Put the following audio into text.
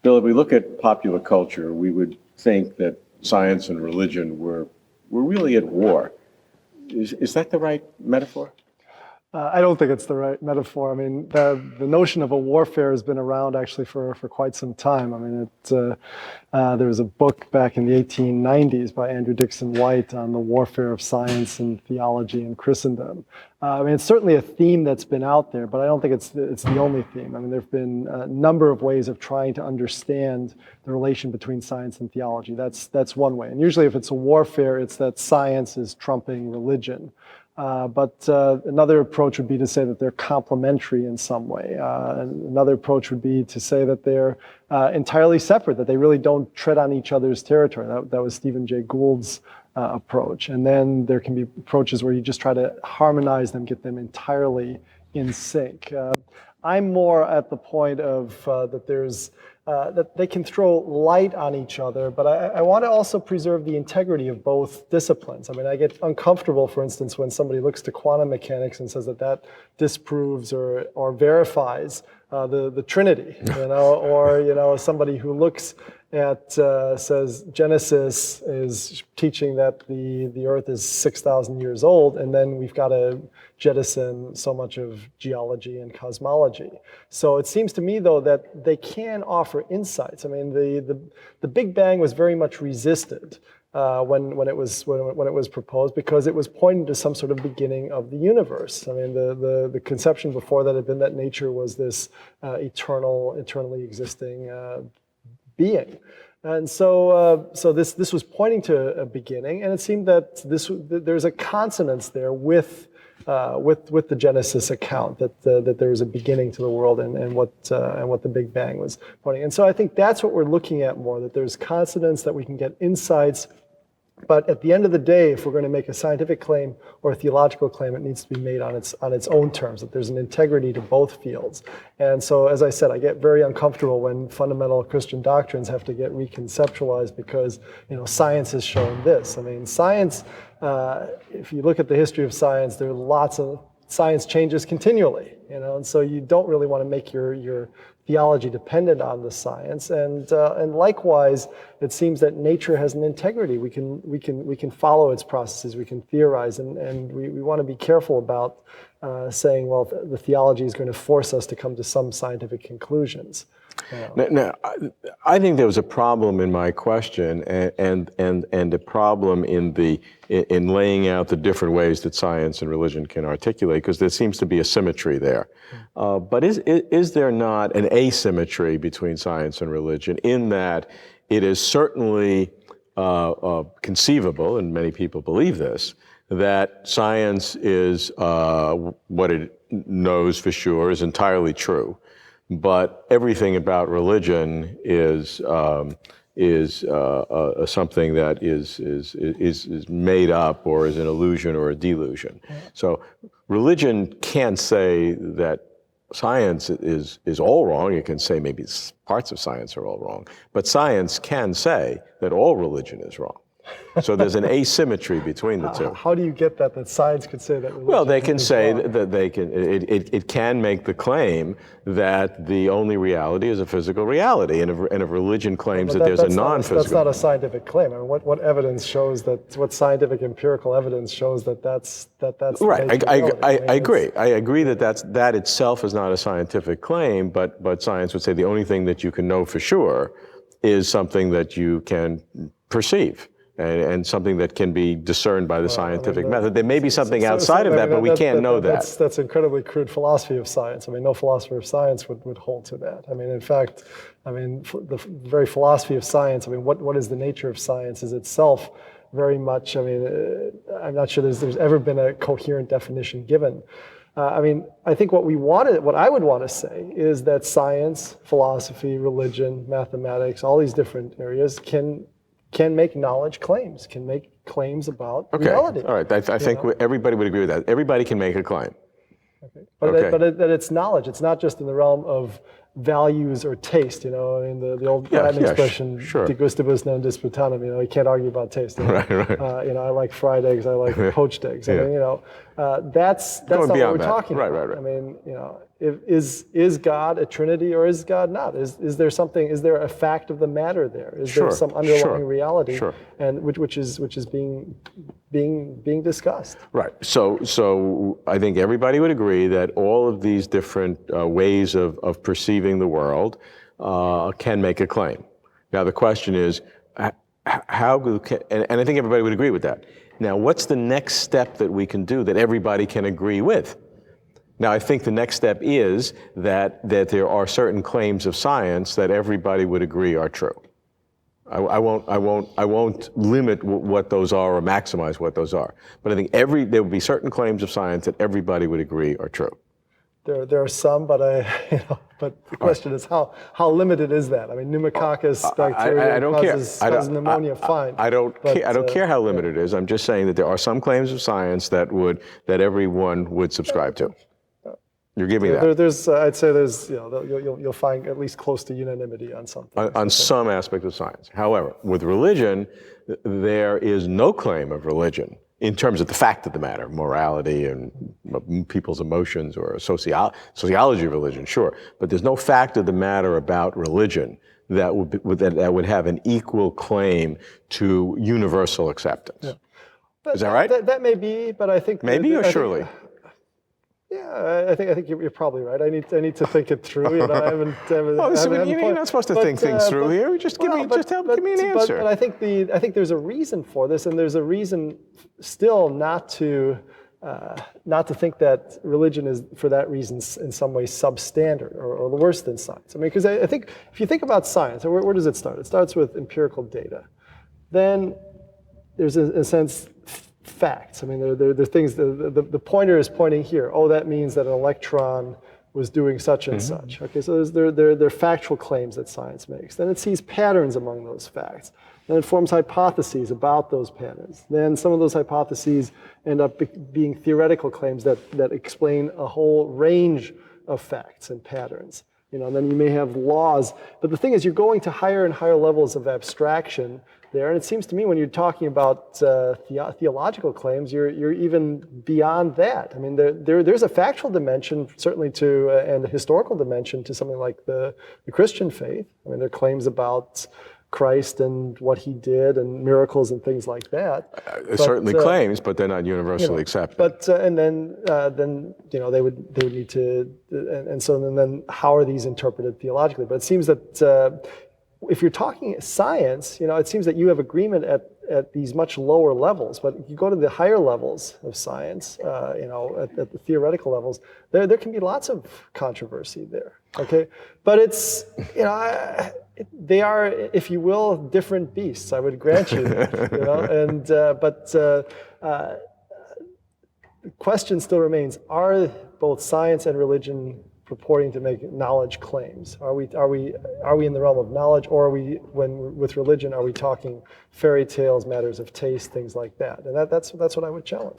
Bill, if we look at popular culture, we would think that science and religion were really at war. Is that the right metaphor? I don't think it's the right metaphor. I mean, the notion of a warfare has been around actually for quite some time. I mean, there was a book back in the 1890s by Andrew Dixon White on the warfare of science and theology in Christendom. I mean, it's certainly a theme that's been out there, but I don't think it's the only theme. I mean, there have been a number of ways of trying to understand the relation between science and theology. That's one way. And usually if it's a warfare, it's that science is trumping religion. But another approach would be to say that they're complementary in some way. Another approach would be to say that they're entirely separate, that they really don't tread on each other's territory. That was Stephen Jay Gould's approach. And then there can be approaches where you just try to harmonize them, get them entirely in sync. I'm more at the point of that they can throw light on each other, but I want to also preserve the integrity of both disciplines. I mean, I get uncomfortable, for instance, when somebody looks to quantum mechanics and says that disproves or verifies the Trinity, or somebody who looks at says Genesis is teaching that the Earth is 6,000 years old, and then we've got to jettison so much of geology and cosmology. So it seems to me, though, that they can offer insights. I mean, the Big Bang was very much resisted when it was proposed, because it was pointing to some sort of beginning of the universe. I mean, the conception before that had been that nature was this eternally existing being. And so this was pointing to a beginning, and it seemed that there's a consonance there with the Genesis account, that there was a beginning to the world and what the Big Bang was pointing. And so I think that's what we're looking at more, that there's consonance, that we can get insights. But at the end of the day, if we're going to make a scientific claim or a theological claim, it needs to be made on its own terms, that there's an integrity to both fields. And so, as I said, I get very uncomfortable when fundamental Christian doctrines have to get reconceptualized because, science has shown this. I mean, science, if you look at the history of science, there are lots of science changes continually, and so you don't really want to make your theology dependent on the science, and likewise, it seems that nature has an integrity. We can follow its processes, we can theorize, and we want to be careful about saying, well, the theology is going to force us to come to some scientific conclusions. Now, I think there was a problem in my question, and a problem in laying out the different ways that science and religion can articulate, because there seems to be a symmetry there. But is there not an asymmetry between science and religion, in that it is certainly conceivable, and many people believe this, that science is what it knows for sure is entirely true, but everything about religion is something that is made up, or is an illusion or a delusion. So religion can't say that science is all wrong. It can say maybe parts of science are all wrong, but science can say that all religion is wrong. So there's an asymmetry between the two. How do you get that science could say that religion? Well, they can say wrong? that it can make the claim that the only reality is a physical reality, and if religion claims that there's a non-physical. That's not a scientific claim. I mean, what evidence shows that? What scientific empirical evidence shows that's right? I agree. I agree that itself is not a scientific claim, but science would say the only thing that you can know for sure is something that you can perceive. And something that can be discerned by the scientific method. There may be something outside of that, but we can't know that. That's incredibly crude philosophy of science. I mean, no philosopher of science would hold to that. I mean, in fact, the very philosophy of science, I mean, what is the nature of science is itself very much, I mean, I'm not sure there's ever been a coherent definition given. I mean, I think what I would want to say is that science, philosophy, religion, mathematics, all these different areas can make knowledge claims, can make claims about reality. All right, I think everybody would agree with that. Everybody can make a claim. Okay. But that it's knowledge. It's not just in the realm of values or taste, in the old Latin expression, de gustibus non disputanum, you can't argue about taste. Right. I like fried eggs, I like poached eggs. I mean, that's not what we're talking about. Right. I mean, is God a Trinity or is God not? Is there something? Is there a fact of the matter there? Is there some underlying reality, and which is being discussed? Right. So I think everybody would agree that all of these different ways of perceiving the world can make a claim. Now the question is, how can, and I think everybody would agree with that. Now, what's the next step that we can do that everybody can agree with? Now, I think the next step is that there are certain claims of science that everybody would agree are true. I won't limit what those are or maximize what those are. But I think there will be certain claims of science that everybody would agree are true. There are some, but but the question is how limited is that? I mean, pneumococcus bacteria causes pneumonia. Fine. I don't care how limited it is. I'm just saying that there are some claims of science that everyone would subscribe to. You're giving that. I'd say you'll find at least close to unanimity on something. On some aspect of science. However, with religion, there is no claim of religion in terms of the fact of the matter, morality and people's emotions or sociology of religion, sure. But there's no fact of the matter about religion that would have an equal claim to universal acceptance. Yeah. Is that right? That may be, but I think maybe or surely. Yeah, I think you're probably right. I need to think it through. You know, I haven't. You're not supposed to think things through here. Just give me an answer. But I think there's a reason for this, and there's a reason still not to think that religion is, for that reason, in some way substandard or worse than science. I mean, because I think if you think about science, where does it start? It starts with empirical data. Then there's, in a sense, facts. I mean, there are things, the pointer is pointing here. Oh, that means that an electron was doing such and such. Okay, so there are factual claims that science makes. Then it sees patterns among those facts. Then it forms hypotheses about those patterns. Then some of those hypotheses end up being theoretical claims that explain a whole range of facts and patterns. You know, and then you may have laws. But the thing is, you're going to higher and higher levels of abstraction there, and it seems to me when you're talking about theological claims, you're even beyond that. I mean, there's a factual dimension, certainly and a historical dimension to something like the Christian faith. I mean, there are claims about Christ and what he did and miracles and things like that. Certainly claims, but they're not universally accepted. But and then they would need to, and so then how are these interpreted theologically? But it seems that. If you're talking science, it seems that you have agreement at these much lower levels. But if you go to the higher levels of science, at the theoretical levels, there can be lots of controversy there. Okay, but it's they are, if you will, different beasts. I would grant you that. But the question still remains: are both science and religion purporting to make knowledge claims? Are we in the realm of knowledge, or with religion, are we talking fairy tales, matters of taste, things like that? And that's what I would challenge.